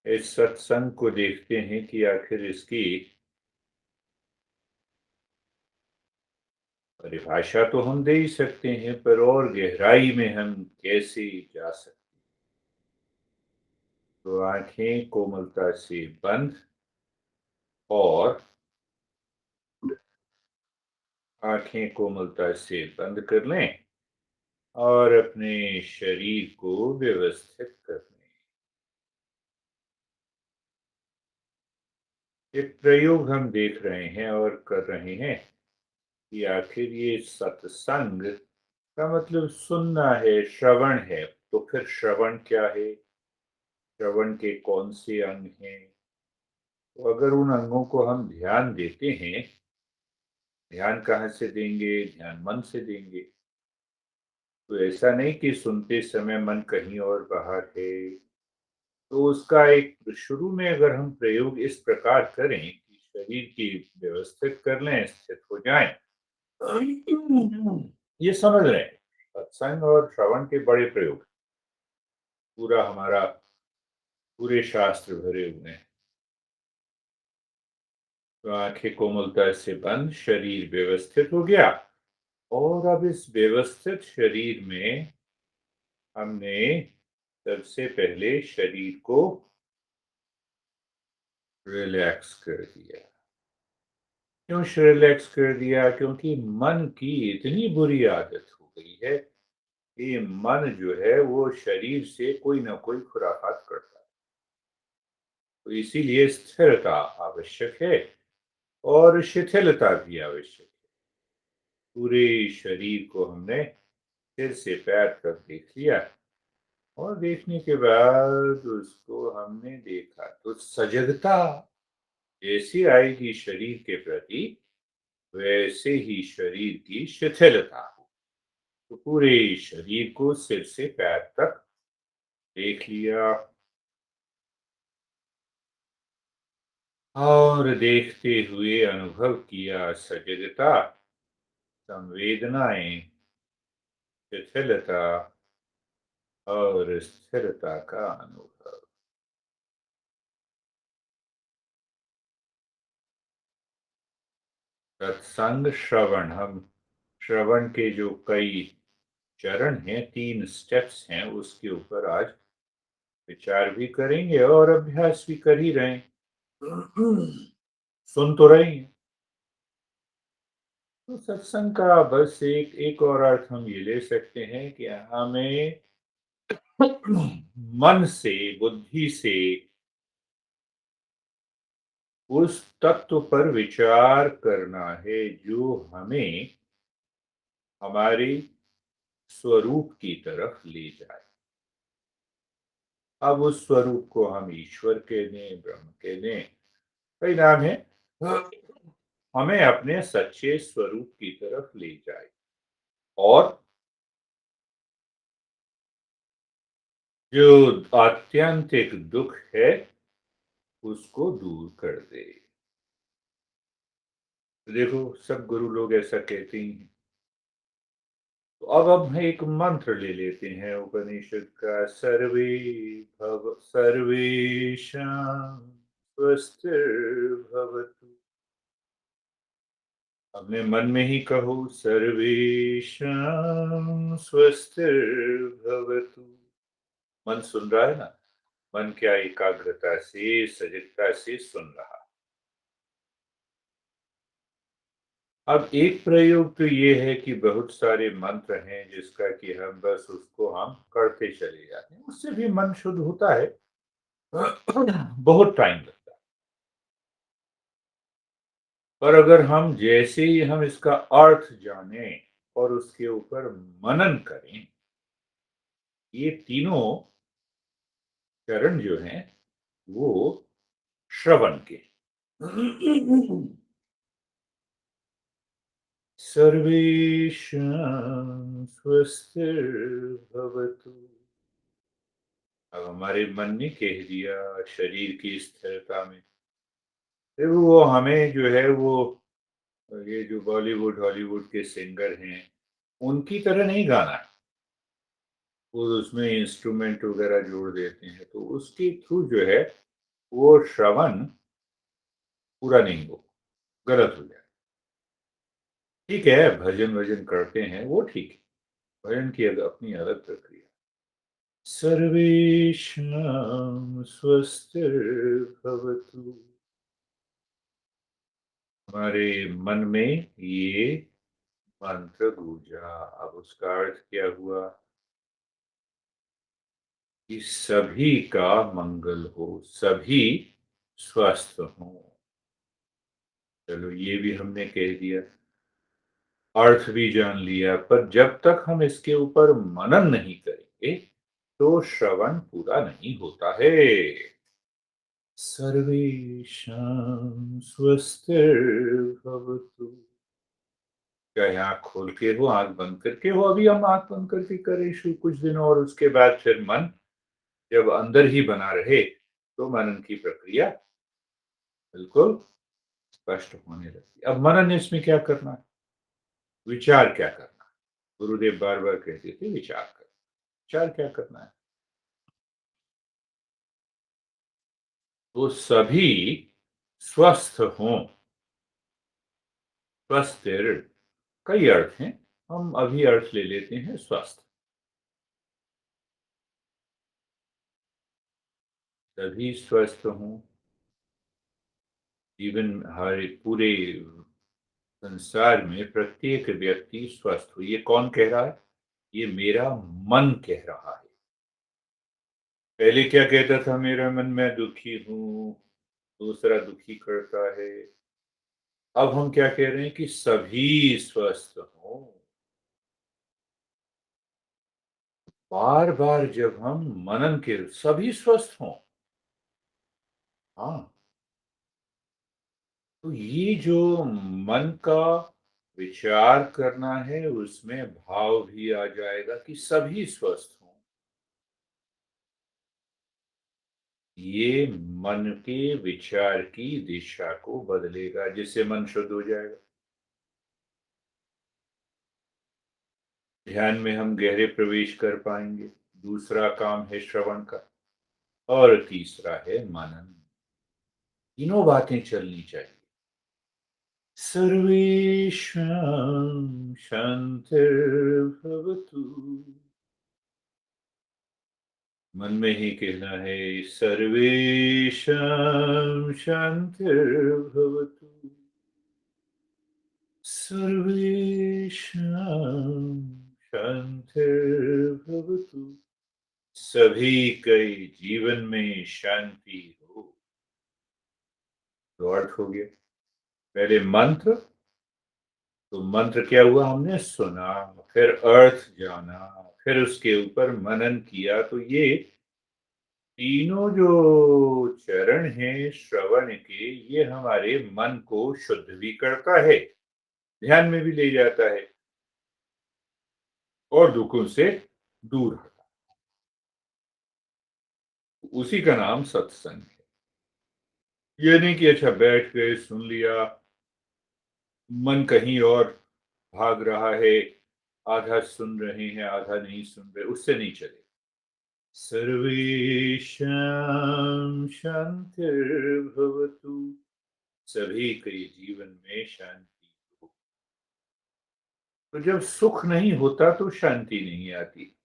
इस सत्संग को देखते हैं कि आखिर इसकी परिभाषा तो हम दे ही सकते हैं, पर और गहराई में हम कैसे जा सकते हैं। तो आंखें कोमलता से बंद और आंखें कोमलता से बंद कर लें और अपने शरीर को व्यवस्थित कर लें। एक प्रयोग हम देख रहे हैं और कर रहे हैं कि आखिर ये सत्संग का मतलब सुनना है, श्रवण है। तो फिर श्रवण क्या है? श्रवण के कौन से अंग हैं? तो अगर उन अंगों को हम ध्यान देते हैं, ध्यान कहाँ से देंगे? ध्यान मन से देंगे। तो ऐसा नहीं कि सुनते समय मन कहीं और बाहर है। तो उसका एक शुरू में अगर हम प्रयोग इस प्रकार करें कि शरीर की व्यवस्थित कर लें, स्थित हो जाएं, ये समझ रहे हैं सत्संग और श्रवण के बड़े प्रयोग। पूरा हमारा पूरे शास्त्र भरे हुए हैं। तो आंखें कोमलता से बंद, शरीर व्यवस्थित हो गया और अब इस व्यवस्थित शरीर में हमने सबसे पहले शरीर को रिलैक्स कर दिया। क्यों रिलैक्स कर दिया? क्योंकि मन की इतनी बुरी आदत हो गई है कि मन जो है वो शरीर से कोई ना कोई खुराफात करता है। तो इसीलिए स्थिरता आवश्यक है और शिथिलता भी आवश्यक है। पूरे शरीर को हमने सिर से पैर तक देख लिया और देखने के बाद उसको हमने देखा तो सजगता जैसी आएगी शरीर के प्रति, वैसे ही शरीर की शिथिलता हो। तो पूरे शरीर को सिर से पैर तक देख लिया और देखते हुए अनुभव किया सजगता, संवेदनाएं, शिथिलता और स्थिरता का अनुभव। सत्संग श्रवण, हम श्रवण के जो कई चरण हैं, 3 स्टेप्स हैं, उसके ऊपर आज विचार भी करेंगे और अभ्यास भी कर ही रहे हैं। सुन तो रहे हैं। तो सत्संग का बस एक एक और अर्थ हम ये ले सकते हैं कि हमें मन से, बुद्धि से उस तत्व पर विचार करना है जो हमें हमारे स्वरूप की तरफ ले जाए। अब उस स्वरूप को हम ईश्वर कह दें, ब्रह्म कह दें, कई नाम है, हमें अपने सच्चे स्वरूप की तरफ ले जाए और जो आत्यंतिक दुख है उसको दूर कर दे। देखो, सब गुरु लोग ऐसा कहते ही हैं। तो अब हम एक मंत्र ले लेते हैं उपनिषद का, सर्वेषां स्वस्तिर्भवतु। अपने मन में ही कहो, सर्वेषां स्वस्तिर्भवतु। मन सुन रहा है ना? मन क्या एकाग्रता से, सजगता से सुन रहा। अब एक प्रयोग तो ये है कि बहुत सारे मंत्र हैं जिसका कि हम बस उसको हम करते चले जाते हैं, उससे भी मन शुद्ध होता है। बहुत टाइम लगता है। पर अगर हम जैसे ही हम इसका अर्थ जाने और उसके ऊपर मनन करें, ये तीनों चरण जो हैं वो श्रवण के। सर्वेषां स्वस्तिर्भवतु। अब हमारे मन ने कह दिया शरीर की स्थिरता में, फिर वो हमें जो है वो ये जो बॉलीवुड हॉलीवुड के सिंगर हैं उनकी तरह नहीं गाना है। वो उसमें इंस्ट्रूमेंट वगैरह जोड़ देते हैं, तो उसके थ्रू जो है वो श्रवण पूरा नहीं हो, गलत हो जाए। ठीक है, भजन-वजन करते हैं, वो ठीक है। भजन की अपनी अलग प्रक्रिया। सर्वेषां स्वस्तिर्भवतु। हमारे मन में ये मंत्र गूंजा। अब उसका अर्थ क्या हुआ कि सभी का मंगल हो, सभी स्वस्थ हों। चलो ये भी हमने कह दिया, अर्थ भी जान लिया, पर जब तक हम इसके ऊपर मनन नहीं करेंगे, तो श्रवण पूरा नहीं होता है। सर्वेषां स्वस्तिर्भवतु। चाहे आँख खोल के हो, आँख बंद करके हो, अभी हम आँख बंद करके करें शुरू कुछ दिनों, और उसके बाद फिर मन जब अंदर ही बना रहे, तो मनन की प्रक्रिया बिल्कुल स्पष्ट होने लगती है। अब मनन इसमें क्या करना है? विचार क्या करना है? गुरुदेव बार-बार कहते थे विचार करो। विचार क्या करना है? तो सभी स्वस्थ हों। स्वस्थिर कई अर्थ हैं, हम अभी अर्थ ले लेते हैं स्वस्थ। सभी स्वस्थ हों, जीवन हर पूरे संसार में प्रत्येक व्यक्ति स्वस्थ हो। ये कौन कह रहा है? ये मेरा मन कह रहा है। पहले क्या कहता था? मेरा मन, मैं दुखी हूँ, दूसरा दुखी करता है। अब हम क्या कह रहे हैं कि सभी स्वस्थ हों। बार-बार जब हम मनन के सभी स्वस्थ हों, हाँ, तो ये जो मन का विचार करना है, उसमें भाव भी आ जाएगा कि सभी स्वस्थ हों। ये मन के विचार की दिशा को बदलेगा, जिससे मन शुद्ध हो जाएगा। ध्यान में हम गहरे प्रवेश कर पाएंगे। दूसरा काम है श्रवण का, और तीसरा है मनन। तीनों बातें चलनी चाहिए। सर्वेषां शांतिर्भवतु। मन में ही कहना है, सर्वेषां शांतिर्भवतु। सर्वेषां शांतिर्भवतु। सभी के जीवन में शांति हो। तो अर्थ हो गया। पहले मंत्र, तो मंत्र क्या हुआ? हमने सुना, फिर अर्थ जाना, फिर उसके ऊपर मनन किया। तो ये तीनों जो चरण हैं श्रवण के, ये हमारे मन को शुद्ध भी करता है, ध्यान में भी ले जाता है, और दुखों से दूर हटा। उसी का नाम सत्संग है। ये नहीं कि अच्छा बैठ गए, सुन लिया, मन कहीं और भाग रहा है, आधा सुन रहे हैं, आधा नहीं सुन रहे, उससे नहीं चले। सर्वेषां शांतिर्भवतु। सभी के जीवन में शांति हो। तो जब सुख नहीं होता तो शांति नहीं आती।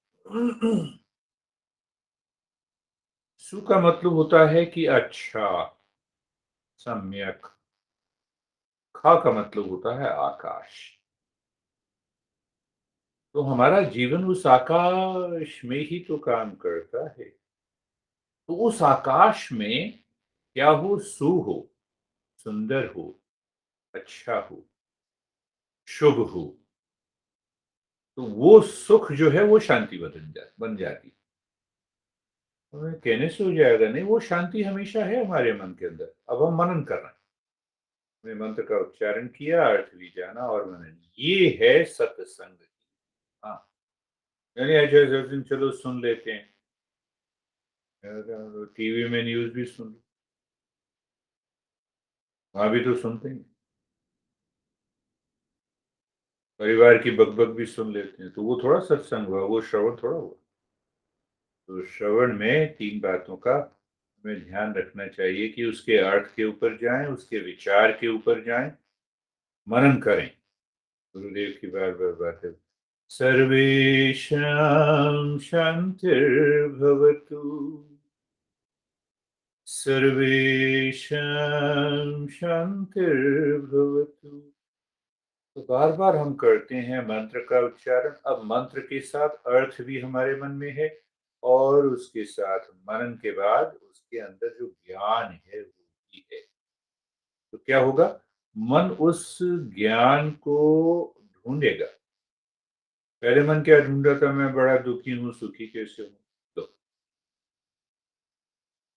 सु का मतलब होता है कि अच्छा, सम्यक। खा का मतलब होता है आकाश। तो हमारा जीवन उस आकाश में ही तो काम करता है। तो उस आकाश में क्या हो? सु हो, सुंदर हो, अच्छा हो, शुभ हो। तो वो सुख जो है वो शांति बन जाती है। तो कहने से हो जाएगा नहीं, वो शांति हमेशा है हमारे मन के अंदर। अब हम मनन कर रहे हैं। हमने मंत्र का उच्चारण किया, अर्थ भी जाना, और मनन। ये है सत्संग। हाँ, यानी ऐसे दिन चलो सुन लेते हैं, टीवी में न्यूज़ भी सुन लो, वहाँ भी तो सुनते हैं। परिवार की बकबक भी सुन लेते हैं, तो वो थोड़ा सत्संग हुआ, वो श्रवण थोड़ा हुआ। तो श्रवण में 3 बातों का हमें ध्यान रखना चाहिए कि उसके अर्थ के ऊपर जाएँ, उसके विचार के ऊपर जाएँ, मनन करें। गुरुदेव की बार-बार बात है। सर्वेषां शान्तिर्भवतु, सर्वेषां शान्तिर्भवतु। तो बार-बार हम करते हैं मंत्र का उच्चारण। अब मंत्र के साथ अर्थ भी हमारे मन में है और उसके साथ मनन के बाद उसके अंदर जो ज्ञान है वो भी है। तो क्या होगा? मन उस ज्ञान को ढूँढेगा। पहले मन क्या ढूँढ रहा था, मैं बड़ा दुखी हूँ, सुखी कैसे हूँ? तो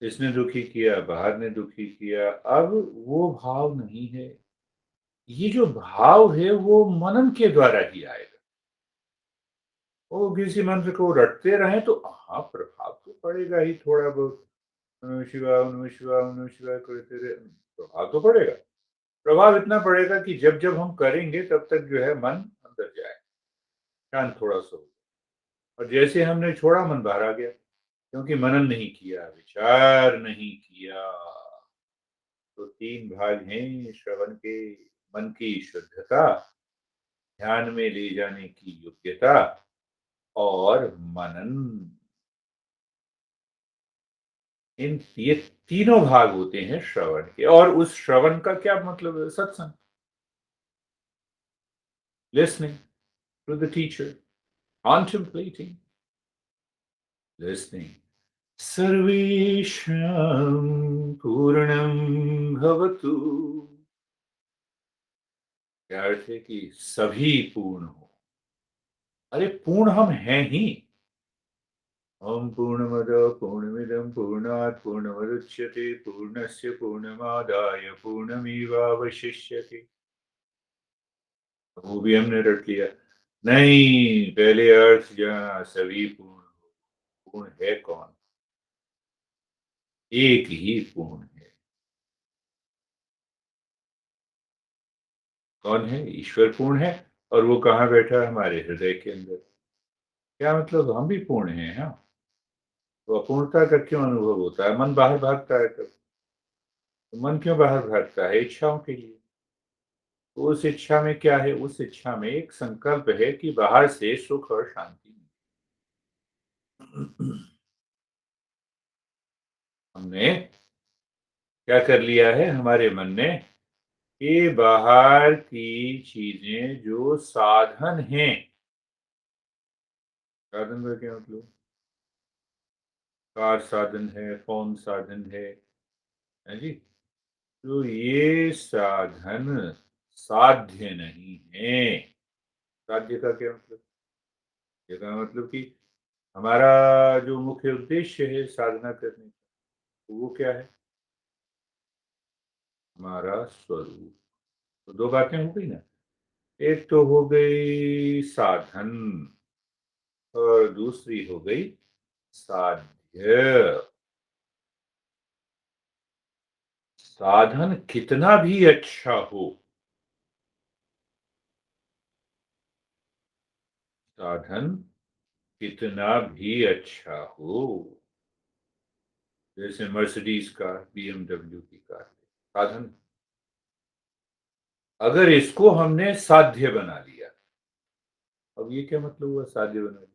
इसने दुखी किया, बाहर ने दुखी किया, अब वो भाव नहीं है। ये जो भाव है वो मनन के द्वारा ही आएगा। वो किसी मंत्र को रटते रहें तो हाँ, प्रभाव तो पड़ेगा ही थोड़ा बहुत। नमः शिवाय, ओम नमः शिवाय, ओम नमः शिवाय करते रहे, प्रभाव तो पड़ेगा। प्रभाव इतना पड़ेगा कि जब-जब हम करेंगे तब तक जो है मन अंदर जाए, शांत थोड़ा-सा हो। और जैसे हमने छोड़ा मन बाहर आ गया, क्योंकि मनन नहीं किया, विचार नहीं किया। तो 3 भाग हैं श्रवण के, मन की शुद्धता, ध्यान में ले जाने की योग्यता और मनन। ये तीनों भाग होते हैं श्रवण के। और उस श्रवण का क्या मतलब है? Satsang, listening to the teacher, contemplating, listening. सर्वेषां पूर्णं भवतु। क्या अर्थ है कि सभी पूर्ण हो। अरे पूर्ण हम हैं ही। ओम पूर्णमद पूर्णमिदं पूर्णात् पूर्णमुदच्यते पूर्णस्य पूर्णमादाय पूर्णमेवावशिष्यते। वो भी हमने रट लिया। नहीं, पहले अर्थ जाना, सभी पूर्ण हो। पूर्ण है कौन? एक ही पूर्ण है। कौन है? ईश्वर पूर्ण है। और वो कहाँ बैठा है? हमारे हृदय के अंदर। क्या मतलब? हम भी पूर्ण हैं, हाँ। तो अपूर्णता का क्यों अनुभव होता है? मन बाहर भागता है तब। तो मन क्यों बाहर भागता है? इच्छाओं के लिए। तो उस इच्छा में क्या है? उस इच्छा में एक संकल्प है कि बाहर से सुख और शांति। हमने क्या कर लिया है हमारे मन ने? ये बाहर की चीजें जो साधन हैं, साधन का क्या मतलब? कार साधन है, फोन साधन है जी। तो ये साधन साध्य नहीं है। साध्य का क्या मतलब? ये का मतलब कि हमारा जो मुख्य उद्देश्य है साधना करने का, वो क्या है? हमारा स्वरूप। तो 2 बातें हो गई ना। एक तो हो गई साधन और दूसरी हो गई साध्य। साधन कितना भी अच्छा हो, साधन कितना भी अच्छा हो, जैसे मर्सिडीज कार, बीएमडब्ल्यू की कार, साधन। अगर इसको हमने साध्य बना लिया, अब ये क्या मतलब हुआ साध्य बना लिया?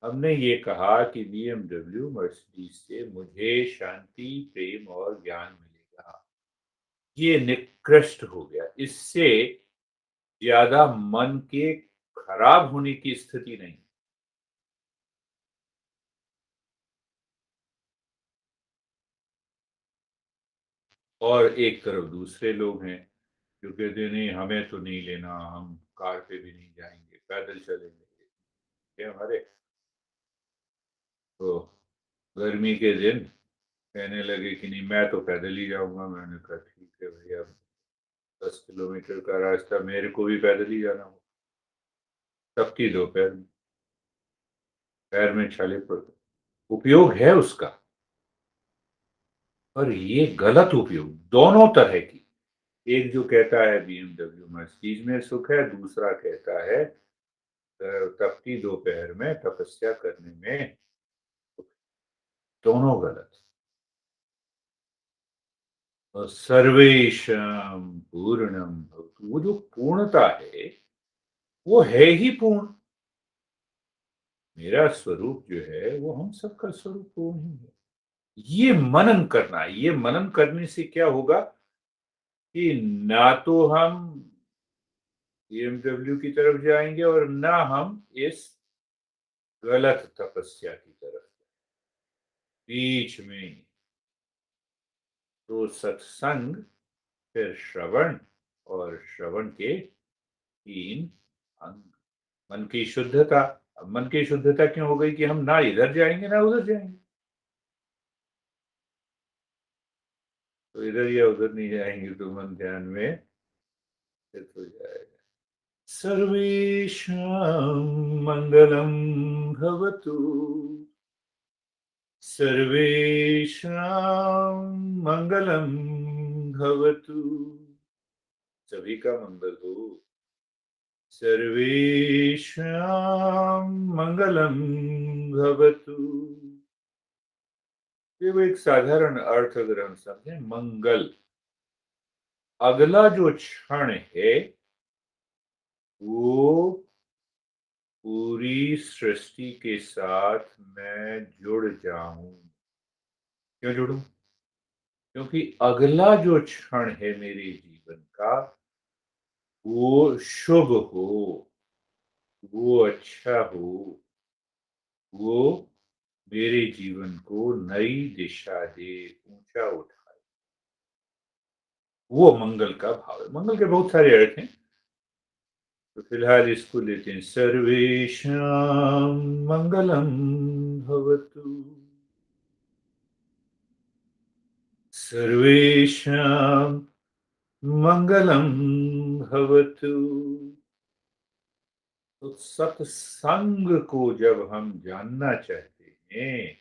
हमने ये कहा कि बीएमडब्ल्यू मर्सिडीज से मुझे शांति, प्रेम और ज्ञान मिलेगा। ये निकृष्ट हो गया। इससे ज्यादा मन के खराब होने की स्थिति नहीं। और एक तरफ दूसरे लोग हैं जो कहते हैं नहीं, हमें तो नहीं लेना, हम कार पे भी नहीं जाएंगे, पैदल चलेंगे। ये हमारे तो गर्मी के दिन कहने लगे कि नहीं, मैं तो पैदल ही जाऊंगा। मैंने कहा ठीक है भैया, 10 किलोमीटर का रास्ता मेरे को भी पैदल ही जाना हो। सबकी दोपहर में पैर में छाले पड़ गए। उपयोग है उसका, पर ये गलत उपयोग दोनों तरह की। एक जो कहता है बीएमडब्ल्यू मर्सिडीज में सुख है, दूसरा कहता है तपती दोपहर में तपस्या करने में सुख। दोनों गलत। सर्वेशम पूर्णम भवतु। वो जो पूर्णता है, वो है ही पूर्ण। मेरा स्वरूप जो है, वो हम सबका स्वरूप पूर्ण ही है। ये मनन करना है। ये मनन करने से क्या होगा कि ना तो हम बीएमडब्ल्यू की तरफ जाएंगे और ना हम इस गलत तपस्या की तरफ। बीच में तो सत्संग, फिर श्रवण, और श्रवण के 3 अंग। मन की शुद्धता। अब मन की शुद्धता क्यों हो गई कि हम ना इधर जाएंगे ना उधर जाएंगे। तो इधर या उधर नहीं जाएंगे तो मन ध्यान में स्थित हो जाएगा। सर्वेषां मंगलम भवतु। सर्वेषां मंगलम भवतु। सभी का मंगल हो। सर्वेषां मंगलम भवतु। ये वो एक साधारण अर्थ अगर हम समझें, मंगल। अगला जो क्षण है, वो पूरी सृष्टि के साथ मैं जुड़ जाऊं। क्यों जुड़ूं? क्योंकि अगला जो क्षण है मेरे जीवन का, वो शुभ हो, वो अच्छा हो, वो मेरे जीवन को नई दिशा दे, ऊंचा उठाए। वो मंगल का भाव है। मंगल के बहुत सारे अर्थ हैं, तो फिलहाल इसको लेते हैं। सर्वेषां मंगलम भवतु। सर्वेषां मंगलम भवतु। तो सत्संग को जब हम जानना चाहते हैं,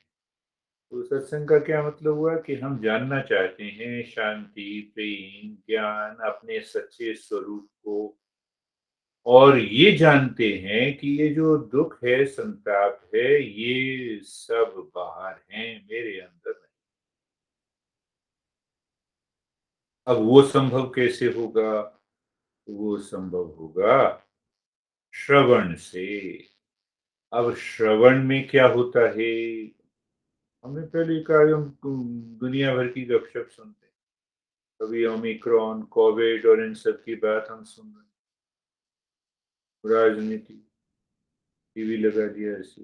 तो सत्संग का क्या मतलब हुआ कि हम जानना चाहते हैं शांति, प्रेम, ज्ञान, अपने सच्चे स्वरूप को। और ये जानते हैं कि ये जो दुख है, संताप है, ये सब बाहर हैं, मेरे अंदर नहीं। अब वो संभव कैसे होगा? वो संभव होगा श्रवण से। अब श्रवण में क्या होता है? हमने पहले कहा, हम दुनिया भर की गपशप सुनते हैं। कभी ओमिक्रॉन, कोविड और इन सब की बात हम सुन रहे हैं। राजनीति, टीवी लगा दिया ऐसे।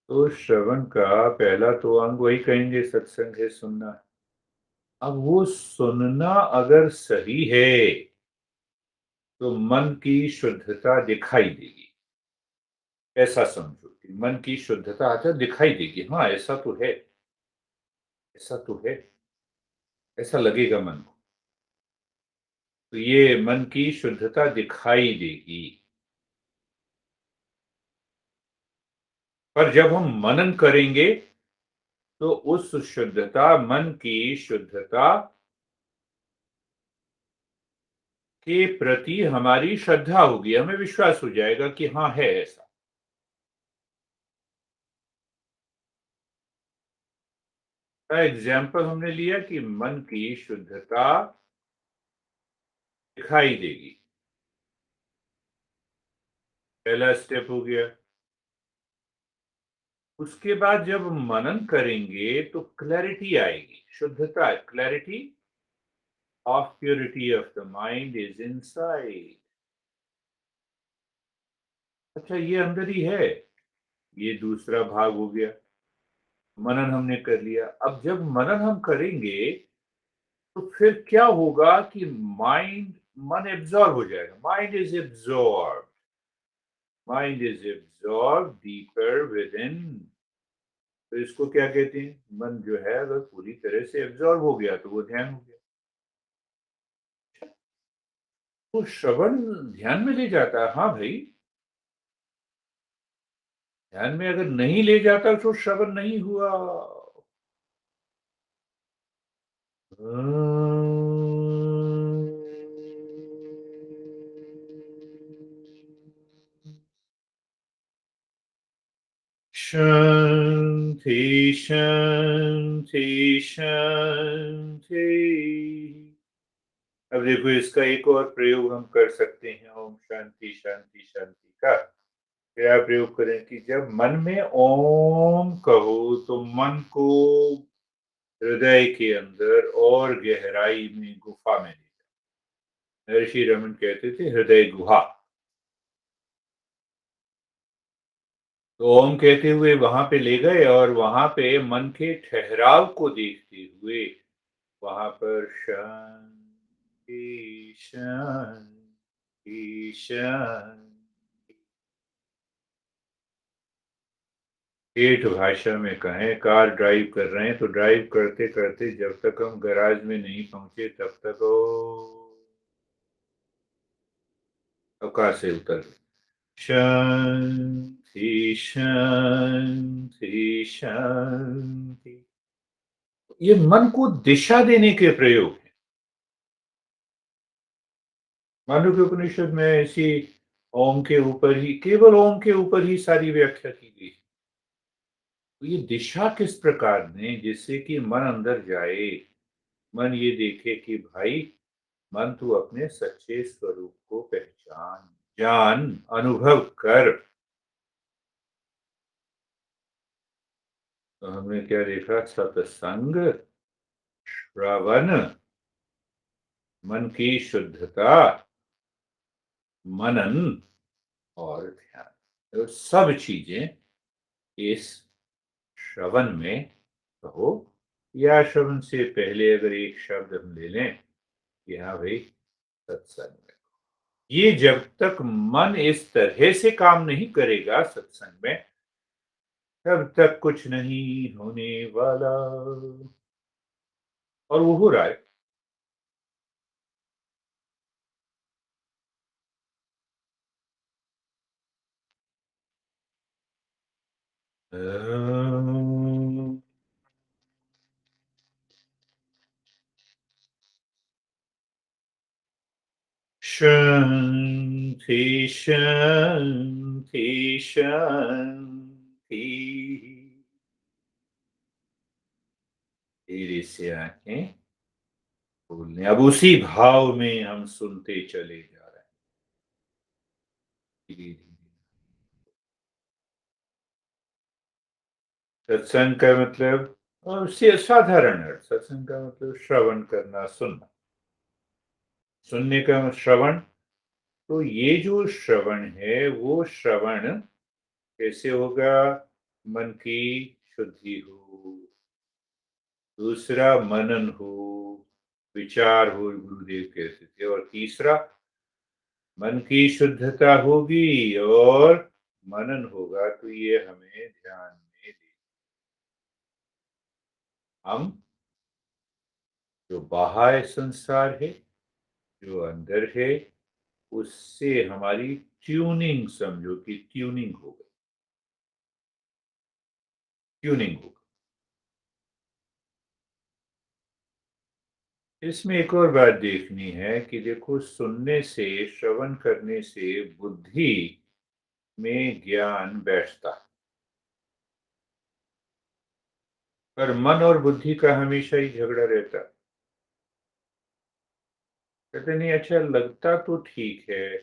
तो श्रवण का पहला तो अंग वही कहेंगे, सत्संग है, सुनना है। अब वो सुनना अगर सही है, तो मन की शुद्धता दिखाई देगी। ऐसा समझो कि मन की शुद्धता अच्छा दिखाई देगी। हाँ, ऐसा तो है, ऐसा तो है, ऐसा लगेगा मन को। तो ये मन की शुद्धता दिखाई देगी। पर जब हम मनन करेंगे, तो उस शुद्धता, मन की शुद्धता के प्रति हमारी श्रद्धा होगी। हमें विश्वास हो जाएगा कि हाँ, है ऐसा। का एग्जाम्पल हमने लिया कि मन की शुद्धता दिखाई देगी। पहला स्टेप हो गया। उसके बाद जब मनन करेंगे तो क्लैरिटी आएगी। शुद्धता, clarity of purity of the mind is inside. अच्छा, ये अंदर ही है। ये दूसरा भाग हो गया। मनन हमने कर लिया। अब जब मनन हम करेंगे, तो फिर क्या होगा कि मन एब्जॉर्ब हो जाएगा। Mind is absorb. Mind is absorb deeper with in. तो इसको क्या कहते हैं? मन जो है अगर पूरी तरह से एब्जॉर्ब हो गया, तो वो ध्यान हो गया। तो श्रवण ध्यान में ले जाता है। हाँ भाई, ध्यान में अगर नहीं ले जाता तो श्रवण नहीं हुआ। शांति शांति शांति। अब देखो इसका एक और प्रयोग हम कर सकते हैं ओम शांति शांति शांति का। क्या प्रयोग करें कि जब मन में ओम कहो तो मन को हृदय के अंदर और गहराई में गुफा में ले जाओ। ऋषि रमन कहते थे हृदय गुहा। तो ओम कहते हुए वहां पे ले गए और वहां पे मन के ठहराव को देखते हुए वहां पर शांति शांति शांति। ठेठ भाषा में कहें कार ड्राइव कर रहे हैं तो ड्राइव करते करते जब तक हम गैराज में नहीं पहुंचे तब तक ओ अवकाश से उतर गए। शांति शांति शांति। ये मन को दिशा देने के प्रयोग हैं। मांडुक्य उपनिषद में ऐसी ओम के ऊपर ही केवल ओम के ऊपर ही सारी व्याख्या की गई। तो ये दिशा किस प्रकार ने जिससे कि मन अंदर जाए, मन ये देखे कि भाई मन तू अपने सच्चे स्वरूप को पहचान, जान, अनुभव कर। तो हमने क्या देखा? सत्संग, श्रवण, मन की शुद्धता, मनन और ध्यान, तो सब चीजें इस श्रवण में कहो या श्रवण से पहले अगर एक शब्द हम ले लें कि हाँ भाई सत्संग में। ये जब तक मन इस तरह से काम नहीं करेगा सत्संग में तब तक कुछ नहीं होने वाला। और वो हो रहा है। अम, शांति शांति शांति। धीरे से आंखें खोलने, अब उसी भाव में हम सुनते चले जा रहे हैं धीरे धीरे। सत्संग का मतलब और से साधारण अर्थ, सत्संग का मतलब श्रवण करना, सुनना। सुनने का श्रवण। तो ये जो श्रवण है वो श्रवण कैसे होगा? मन की शुद्धि हो, दूसरा मनन हो, विचार हो, गुरुदेव कहते थे, और तीसरा मन की शुद्धता होगी और मनन होगा तो ये हमें ध्यान में दे। हम जो बाह्य संसार है, जो अंदर है, उससे हमारी ट्यूनिंग, समझो कि ट्यूनिंग हो गई, ट्यूनिंग हो गई। इसमें एक और बात देखनी है कि देखो सुनने से, श्रवण करने से बुद्धि में ज्ञान बैठता है, पर मन और बुद्धि का हमेशा ही झगड़ा रहता है। कहते नहीं अच्छा लगता तो ठीक है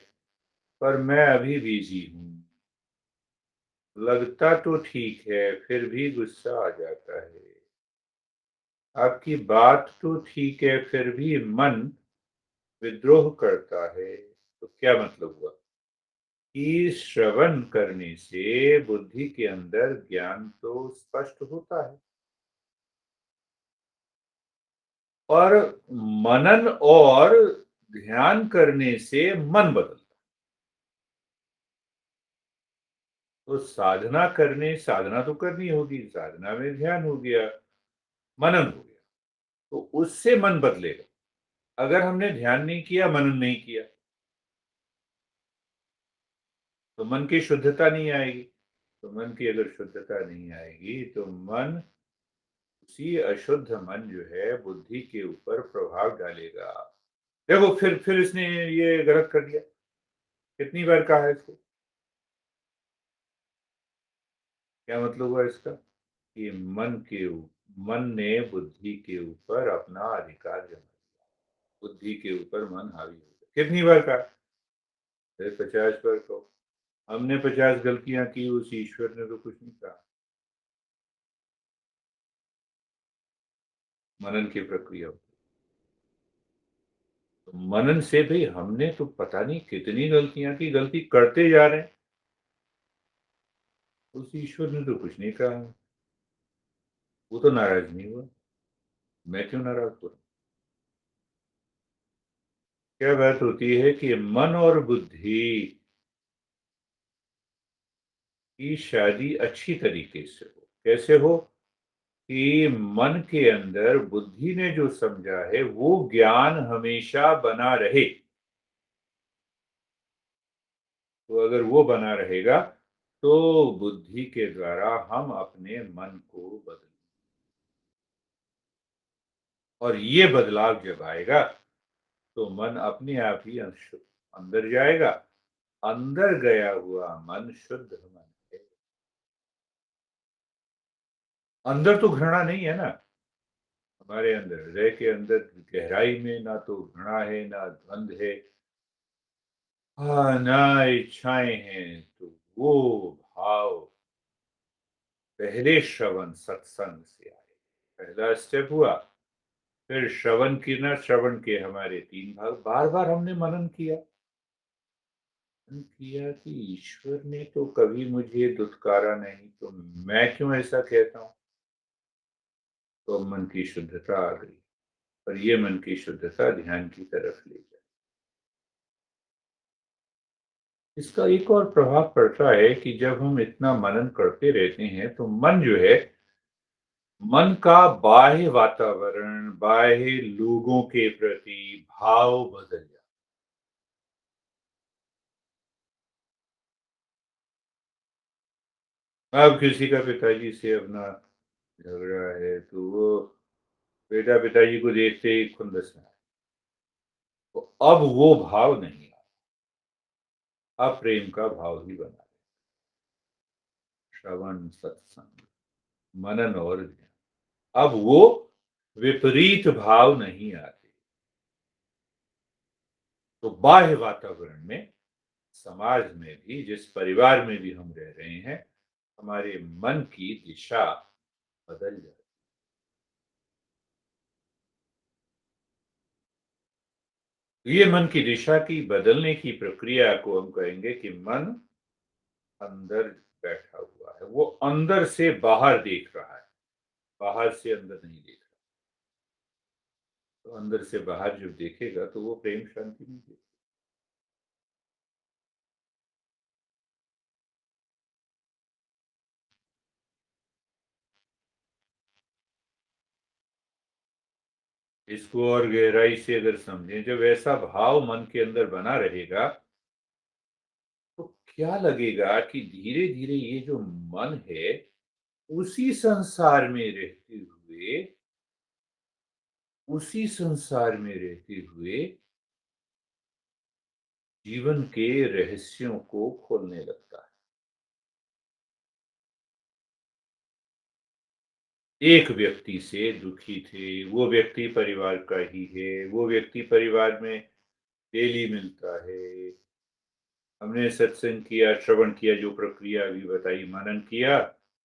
पर मैं अभी बिजी हूं। लगता तो ठीक है फिर भी गुस्सा आ जाता है। आपकी बात तो ठीक है फिर भी मन विद्रोह करता है। तो क्या मतलब हुआ कि श्रवण करने से बुद्धि के अंदर ज्ञान तो स्पष्ट होता है और मनन और ध्यान करने से मन बदलता है। तो साधना करने, साधना तो करनी होगी, साधना में ध्यान हो गया, मनन हो गया, तो उससे मन बदलेगा। अगर हमने ध्यान नहीं किया, मनन नहीं किया तो मन की शुद्धता नहीं आएगी। तो मन की अगर शुद्धता नहीं आएगी तो मन, उसी अशुद्ध मन जो है बुद्धि के ऊपर प्रभाव डालेगा। देखो फिर इसने ये गलत कर दिया। कितनी बार कहा है इसको? क्या मतलब हुआ इसका? कि मन ने बुद्धि के ऊपर अपना अधिकार जमा लिया। बुद्धि के ऊपर मन हावी हो गया। कितनी बार कहा? अरे 50 बार कहो। हमने 50 गलतियां की, उस ईश्वर ने तो कुछ नहीं कहा। मनन की प्रक्रिया। तो मनन से भाई हमने तो पता नहीं कितनी गलतियां की, गलती करते जा रहे हैं। उस ईश्वर ने तो कुछ नहीं कहा। वो तो नाराज नहीं हुआ। मैं क्यों नाराज हुआ? क्या बात होती है कि मन और बुद्धि की शादी अच्छी तरीके से हो। कैसे हो? कि मन के अंदर बुद्धि ने जो समझा है वो ज्ञान हमेशा बना रहे। तो अगर वो बना रहेगा तो बुद्धि के द्वारा हम अपने मन को बदल, और ये बदलाव जब आएगा तो मन अपने आप ही अंदर जाएगा। अंदर गया हुआ मन शुद्ध मन है। अंदर तो घृणा नहीं है ना। हमारे अंदर हृदय के अंदर गहराई में ना तो घृणा है ना द्वंद है। हाँ, ना इच्छाएं हैं। तो वो भाव पहले श्रवण सत्संग से आए। पहला स्टेप हुआ। फिर श्रवण की ना, श्रवण के हमारे 3 भाग। बार बार हमने मनन किया। मनन किया कि ईश्वर ने तो कभी मुझे दुत्कारा नहीं, तो मैं क्यों ऐसा कहता हूँ? तो मन की शुद्धता आ गई। और ये मन की शुद्धता ध्यान की तरफ ले जाए। इसका एक और प्रभाव पड़ता है कि जब हम इतना मनन करते रहते हैं तो मन जो है, मन का बाह्य वातावरण, बाह्य लोगों के प्रति भाव बदल जाता है। अब किसी का पिताजी से अपना झगड़ा है तो वो बेटा पिताजी को देखते ही खुंदस में आए। तो अब वो भाव नहीं आता। अब प्रेम का भाव ही बना है। श्रवण, सत्संग, मनन और ध्यान। अब वो विपरीत भाव नहीं आते। तो बाह्य वातावरण में, समाज में भी, जिस परिवार में भी हम रह रहे हैं, हमारे मन की दिशा बदल जाती है। ये मन की दिशा की बदलने की प्रक्रिया को हम कहेंगे कि मन अंदर बैठा हुआ है। वो अंदर से बाहर देख रहा है, बाहर से अंदर नहीं देख रहा। तो अंदर से बाहर जब देखेगा तो वो प्रेम शांति नहीं देगा। इसको और गहराई से अगर समझें, जब ऐसा भाव मन के अंदर बना रहेगा तो क्या लगेगा कि धीरे धीरे ये जो मन है, उसी संसार में रहते हुए, उसी संसार में रहते हुए जीवन के रहस्यों को खोलने लगता है। एक व्यक्ति से दुखी थे, वो व्यक्ति परिवार का ही है, वो व्यक्ति परिवार में डेली मिलता है। हमने सत्संग किया, श्रवण किया, जो प्रक्रिया अभी बताई, मनन किया,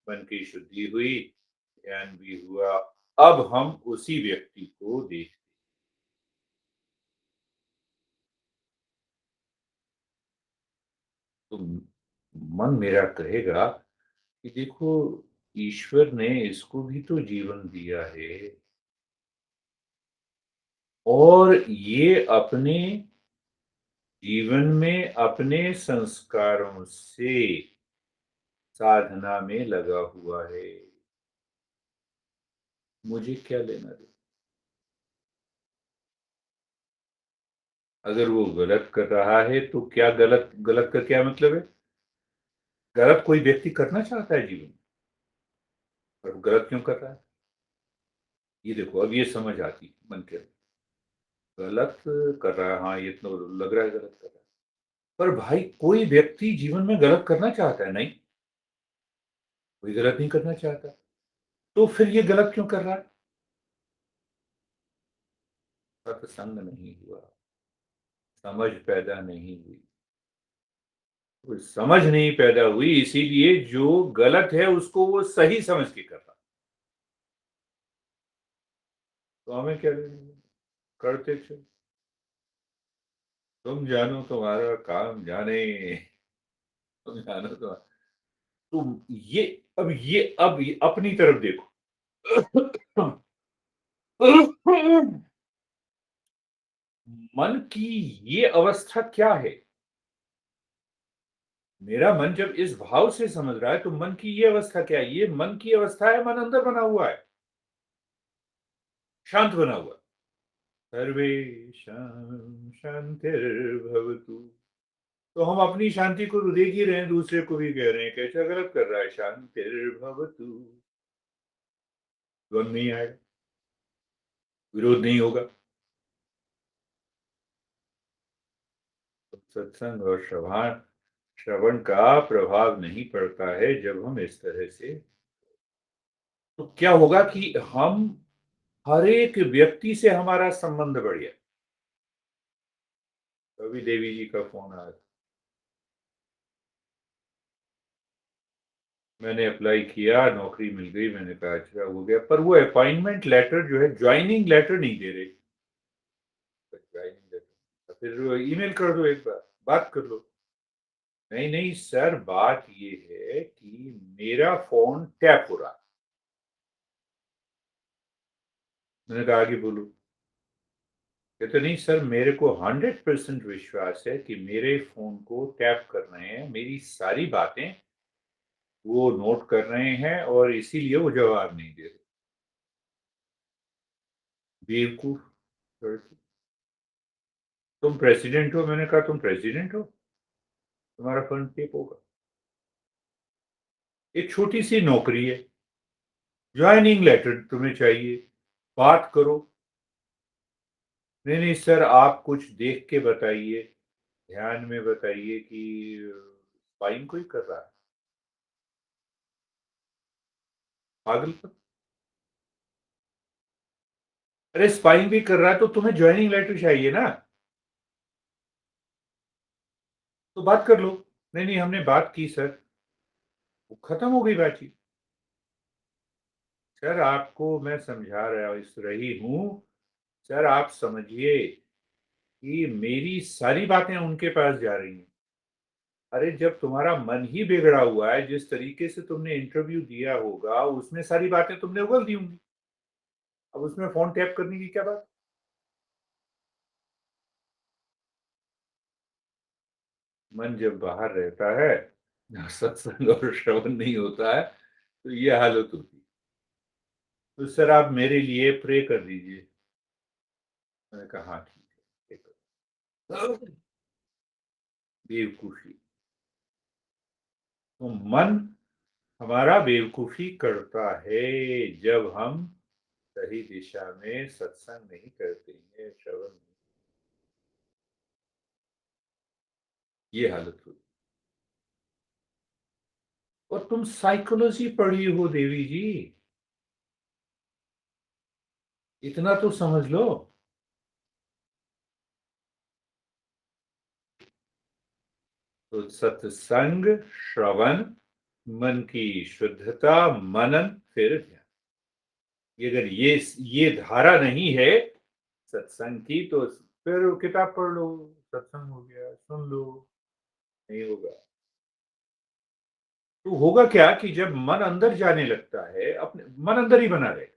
मन की शुद्धि हुई, ध्यान भी हुआ। अब हम उसी व्यक्ति को देखते। तो मन मेरा कहेगा कि देखो, ईश्वर ने इसको भी तो जीवन दिया है, और ये अपने जीवन में अपने संस्कारों से साधना में लगा हुआ है। मुझे क्या लेना देना? अगर वो गलत कर रहा है तो क्या, गलत गलत का क्या मतलब है? गलत कोई व्यक्ति करना चाहता है जीवन में, पर वो गलत क्यों कर रहा है? ये देखो, अब ये समझ आती मन के अंदर। गलत कर रहा है, हाँ, ये तो लग रहा है गलत कर रहा है। पर भाई, कोई व्यक्ति जीवन में गलत करना चाहता है? नहीं। कोई गलत नहीं करना चाहता। तो फिर ये गलत क्यों कर रहा है? सत्संग नहीं हुआ, समझ पैदा नहीं हुई। कोई समझ नहीं पैदा हुई, इसीलिए जो गलत है उसको वो सही समझ के कर रहा। तो हमें क्या लेना देना? करते चलो। तुम जानो तुम्हारा काम जाने। तुम जानो तो तुम ये अपनी तरफ देखो। मन की ये अवस्था क्या है? मेरा मन जब इस भाव से समझ रहा है तो मन की ये अवस्था क्या है? ये मन की अवस्था है, मन अंदर बना हुआ है, शांत बना हुआ है। सर्वेषां शांतिर्भवतु। तो हम अपनी शांति को तो देख ही रहे हैं, दूसरे को भी कह रहे हैं, कैसा गलत कर रहा है, शांतिर्भवतु। द्वंद नहीं आएगा, विरोध नहीं होगा। तो सत्संग और श्रवण का प्रभाव नहीं पड़ता है जब हम इस तरह से। तो क्या होगा कि हम हर एक व्यक्ति से हमारा संबंध बढ़ गया। अभी देवी जी का फोन आया था। मैंने अप्लाई किया, नौकरी मिल गई, मैंने कहा अच्छा हो गया, पर वो अपॉइंटमेंट लेटर जो है, ज्वाइनिंग लेटर नहीं दे रहे। ज्वाइनिंग लेटर फिर ईमेल कर दो, एक बार बात कर लो। नहीं नहीं सर, बात ये है कि मेरा फोन टैप हो रहा है। मैंने कहा आगे बोलो। कहते नहीं सर, मेरे को 100% विश्वास है कि मेरे फोन को टैप कर रहे हैं, मेरी सारी बातें वो नोट कर रहे हैं और इसीलिए वो जवाब नहीं दे रहे। बेवकूफ लड़के। तुम प्रेसिडेंट हो? मैंने कहा तुम प्रेसिडेंट हो, तुम्हारा फोन टेप होगा? एक छोटी सी नौकरी है, ज्वाइनिंग लेटर तुम्हें चाहिए, बात करो। नहीं नहीं सर, आप कुछ देख के बताइए, ध्यान में बताइए कि स्पाइंग कोई कर रहा है। पागलपन। अरे स्पाइंग भी कर रहा है तो तुम्हें ज्वाइनिंग लेटर चाहिए ना, तो बात कर लो। नहीं नहीं, हमने बात की सर, वो खत्म हो गई बातचीत। सर आपको मैं समझा रही हूं। सर आप समझिए कि मेरी सारी बातें उनके पास जा रही हैं। अरे जब तुम्हारा मन ही बिगड़ा हुआ है, जिस तरीके से तुमने इंटरव्यू दिया होगा उसमें सारी बातें तुमने उगल दी होंगी। अब उसमें फोन टैप करने की क्या बात? मन जब बाहर रहता है, सत्संग और श्रवण नहीं होता है, तो ये हालत होती है। तो सर आप मेरे लिए प्रे कर दीजिए। मैंने कहा हाँ ठीक है, pray करो। बेवकूफी। तो मन हमारा बेवकूफी करता है जब हम सही दिशा में सत्संग नहीं करते हैं, श्रवण नहीं। ये हालत हुई। और तुम साइकोलॉजी पढ़ी हो देवी जी, इतना तो समझ लो। तो सत्संग, श्रवण, मन की शुद्धता, मनन, फिर ध्यान। अगर ये धारा नहीं है सत्संग की, तो फिर किताब पढ़ लो, सत्संग हो गया, सुन लो, नहीं होगा। तो होगा क्या कि जब मन अंदर जाने लगता है, अपने मन अंदर ही बना रहे।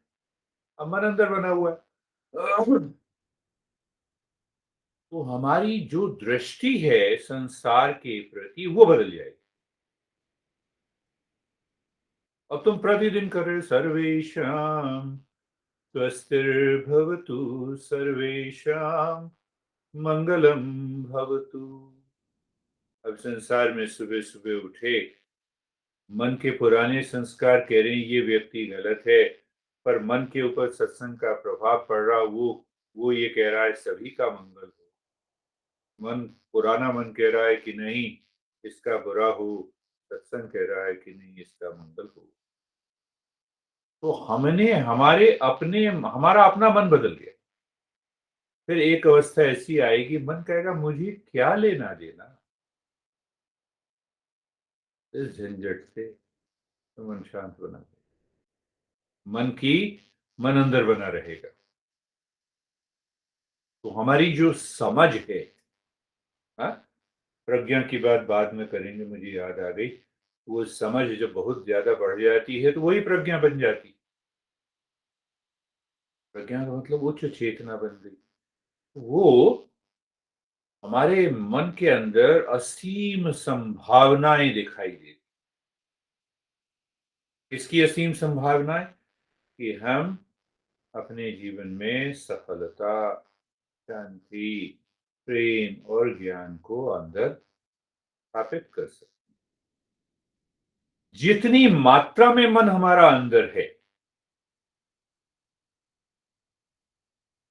अब मन अंदर बना हुआ है, तो हमारी जो दृष्टि है संसार के प्रति वो बदल जाएगी। अब तुम प्रतिदिन कर रहे हो, सर्वेशम स्वस्तिर्भवतु, सर्वेशम मंगलम भवतु। अब संसार में सुबह सुबह उठे, मन के पुराने संस्कार कह रहे हैं ये व्यक्ति गलत है, पर मन के ऊपर सत्संग का प्रभाव पड़ रहा, वो ये कह रहा है सभी का मंगल हो। मन पुराना मन कह रहा है कि नहीं, इसका बुरा हो, सत्संग कह रहा है कि नहीं इसका मंगल हो। तो हमने हमारा अपना मन बदल गया। फिर एक अवस्था ऐसी आएगी, मन कहेगा मुझे क्या लेना देना इस झंझट से। तो मन शांत बना दे। मन की मन अंदर बना रहेगा। तो हमारी जो समझ है, हाँ, प्रज्ञा की बात बाद में करेंगे, मुझे याद आ गई। वो समझ जब बहुत ज्यादा बढ़ जाती है तो वही प्रज्ञा बन जाती। प्रज्ञा का मतलब उच्च चेतना बन गई। वो हमारे मन के अंदर असीम संभावनाएं दिखाई देती। किसकी असीम संभावनाएं? कि हम अपने जीवन में सफलता, शांति, प्रेम और ज्ञान को अंदर स्थापित कर सकते। जितनी मात्रा में मन हमारा अंदर है,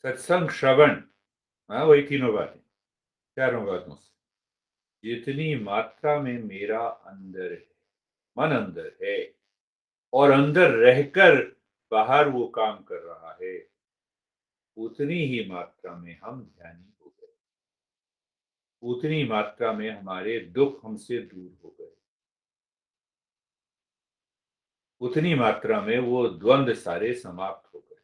सत्संग, श्रवण, हाँ, वही तीनों बातें, चारों बातों से जितनी मात्रा में मेरा अंदर है, मन अंदर है, और अंदर रहकर बाहर वो काम कर रहा है, उतनी ही मात्रा में हम ध्यानी हो गए। उतनी मात्रा में हमारे दुख हमसे दूर हो गए। उतनी मात्रा में वो द्वंद्व सारे समाप्त हो गए।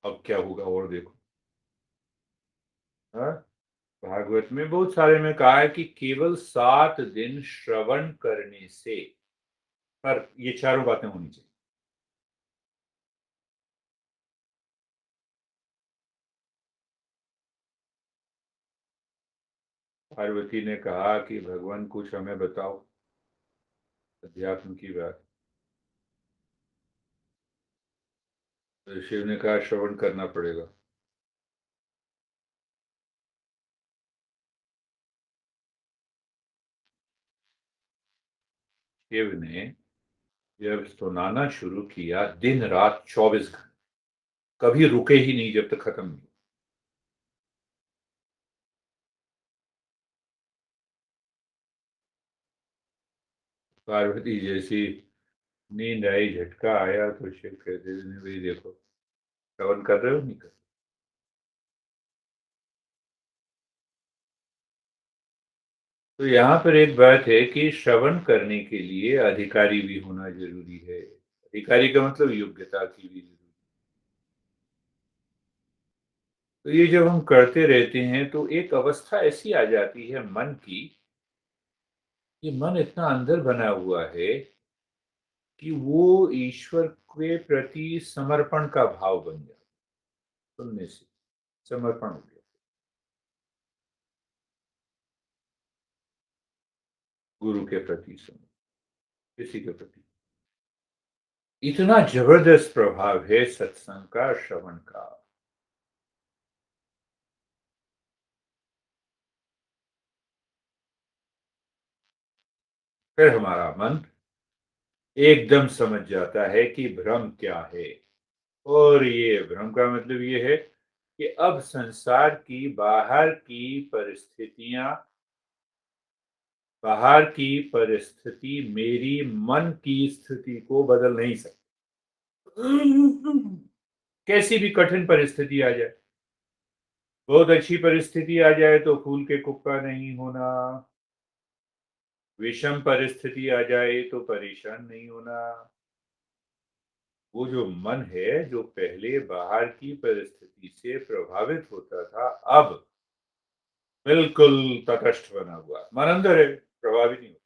अब क्या होगा और देखो। हाँ, भागवत में बहुत सारे में कहा है कि केवल 7 दिन श्रवण करने से, पर ये चारों बातें होनी चाहिए। पार्वती ने कहा कि भगवान कुछ हमें बताओ अध्यात्म की बात। तो शिव ने कहा श्रवण करना पड़ेगा। शिव ने जब सुनाना शुरू किया, दिन रात 24 घंटे, कभी रुके ही नहीं जब तक खत्म नहीं। पार्वती जैसी नींद आई, झटका आया तो शिव कहते थे भाई देखो, श्रवण कर रहे हो नहीं कर। तो यहाँ पर एक बात है कि श्रवण करने के लिए अधिकारी भी होना जरूरी है। अधिकारी का मतलब योग्यता की भी जरूरी। तो ये जब हम करते रहते हैं तो एक अवस्था ऐसी आ जाती है मन की, कि मन इतना अंदर बना हुआ है कि वो ईश्वर के प्रति समर्पण का भाव बन जाता है। सुनने से समर्पण हो गया, गुरु के प्रति समर्पण, किसी के प्रति। इतना जबरदस्त प्रभाव है सत्संग का, श्रवण का। फिर हमारा मन एकदम समझ जाता है कि भ्रम क्या है। और ये भ्रम का मतलब ये है कि अब संसार की बाहर की परिस्थिति मेरी मन की स्थिति को बदल नहीं सकती। कैसी भी कठिन परिस्थिति आ जाए, बहुत अच्छी परिस्थिति आ जाए तो फूल के कुप्पा नहीं होना, विषम परिस्थिति आ जाए तो परेशान नहीं होना। वो जो मन है, जो पहले बाहर की परिस्थिति से प्रभावित होता था, अब बिल्कुल तटस्थ बना हुआ मन अंदर है, प्रभावित नहीं होता।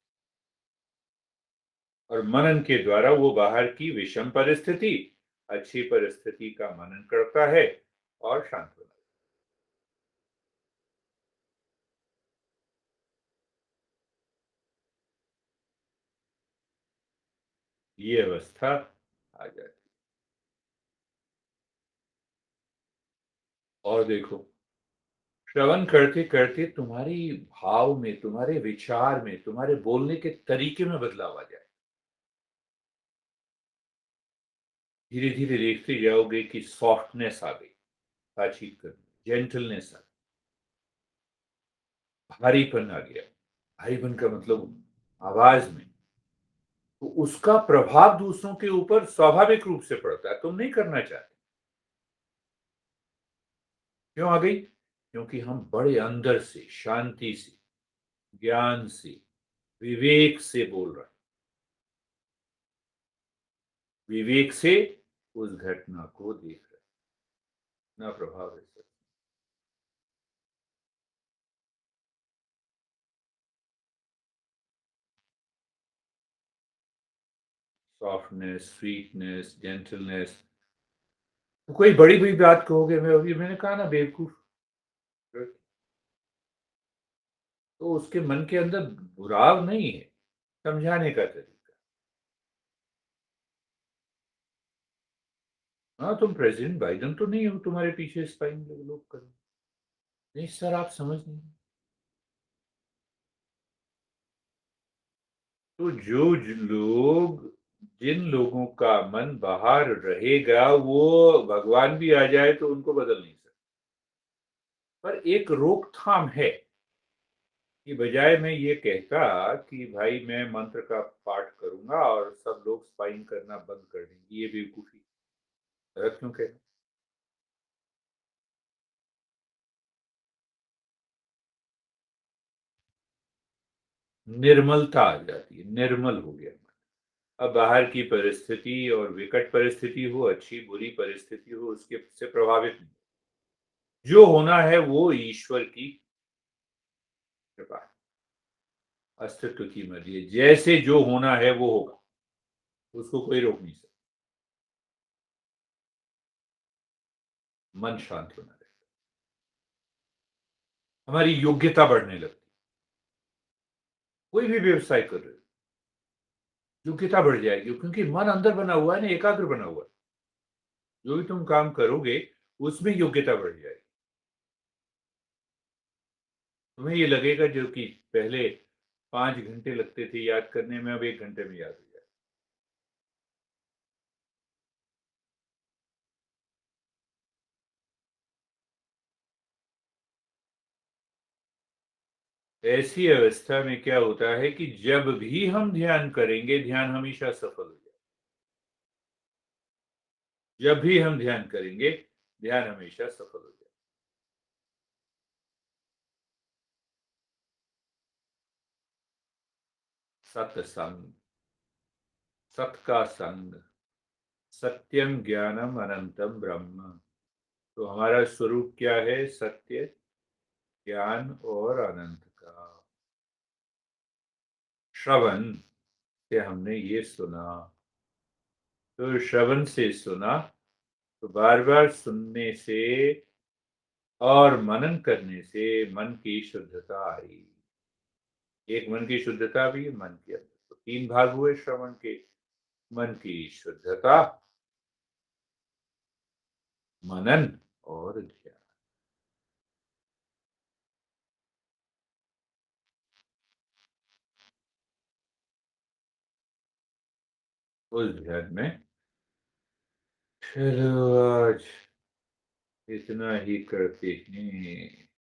और मनन के द्वारा वो बाहर की विषम परिस्थिति, अच्छी परिस्थिति का मनन करता है और शांत होता है। ये अवस्था आ जाती। और देखो, श्रवण करते करते तुम्हारी भाव में, तुम्हारे विचार में, तुम्हारे बोलने के तरीके में बदलाव आ जाए। धीरे धीरे देखते जाओगे कि सॉफ्टनेस आ गई बातचीत करने, जेंटलनेस आ, भारीपन आ गया। भारीपन का मतलब आवाज में, तो उसका प्रभाव दूसरों के ऊपर स्वाभाविक रूप से पड़ता है, तुम नहीं करना चाहते। क्यों आ गई? क्योंकि हम बड़े अंदर से, शांति से, ज्ञान से, विवेक से बोल रहे हैं। विवेक से उस घटना को देख रहे हैं, ना प्रभाव है सर। Softness, sweetness, gentleness. तो कोई बड़ी बड़ी बात कहोगे, मैं अभी मैंने कहा ना बेवकूफ, तो उसके मन के अंदर बुराव नहीं है, समझाने का तरीका। हाँ, तुम प्रेसिडेंट बाइडेन तो नहीं हो, तुम्हारे पीछे स्पाइंग लोग करें। नहीं सर, आप समझ नहीं। तो लोग, जिन लोगों का मन बाहर रहेगा, वो भगवान भी आ जाए तो उनको बदल नहीं सकते। पर एक रोकथाम है, कि बजाय मैं ये कहता कि भाई मैं मंत्र का पाठ करूंगा और सब लोग स्पाइंग करना बंद कर देंगे, ये बेवकूफी। गलत क्यों कह? निर्मलता आ जाती है, निर्मल हो गया मन। अब बाहर की परिस्थिति और विकट परिस्थिति हो, अच्छी बुरी परिस्थिति हो, उसके से प्रभावित नहीं। जो होना है वो ईश्वर की कृपा है, अस्तित्व की मर्जी है। जैसे जो होना है वो होगा, उसको कोई रोक नहीं सकता। मन शांत होना रहेगा, हमारी योग्यता बढ़ने लगती। कोई भी व्यवसाय कर रहे हो, योग्यता बढ़ जाएगी, क्योंकि मन अंदर बना हुआ है ना, एकाग्र बना हुआ है। जो भी तुम काम करोगे, उसमें योग्यता बढ़ जाएगी। तुम्हें ये लगेगा जो कि पहले 5 घंटे लगते थे याद करने में, अब 1 घंटे में याद हो जाए। ऐसी अवस्था में क्या होता है कि जब भी हम ध्यान करेंगे, ध्यान हमेशा सफल हो जाए। जब भी हम ध्यान करेंगे, ध्यान हमेशा सफल हो जाए। सत्संग, सत का संग, सत्यम ज्ञानम अनंतम ब्रह्म। तो हमारा स्वरूप क्या है? सत्य, ज्ञान और अनंत का। श्रवण से हमने ये सुना, तो श्रवण से सुना, तो बार बार सुनने से और मनन करने से मन की शुद्धता आई। एक मन की शुद्धता भी, मन के अंदर तो 3 भाग हुए श्रवण के। मन की शुद्धता, मनन और ध्यान। उस ध्यान में चलो आज इतना ही करते हैं।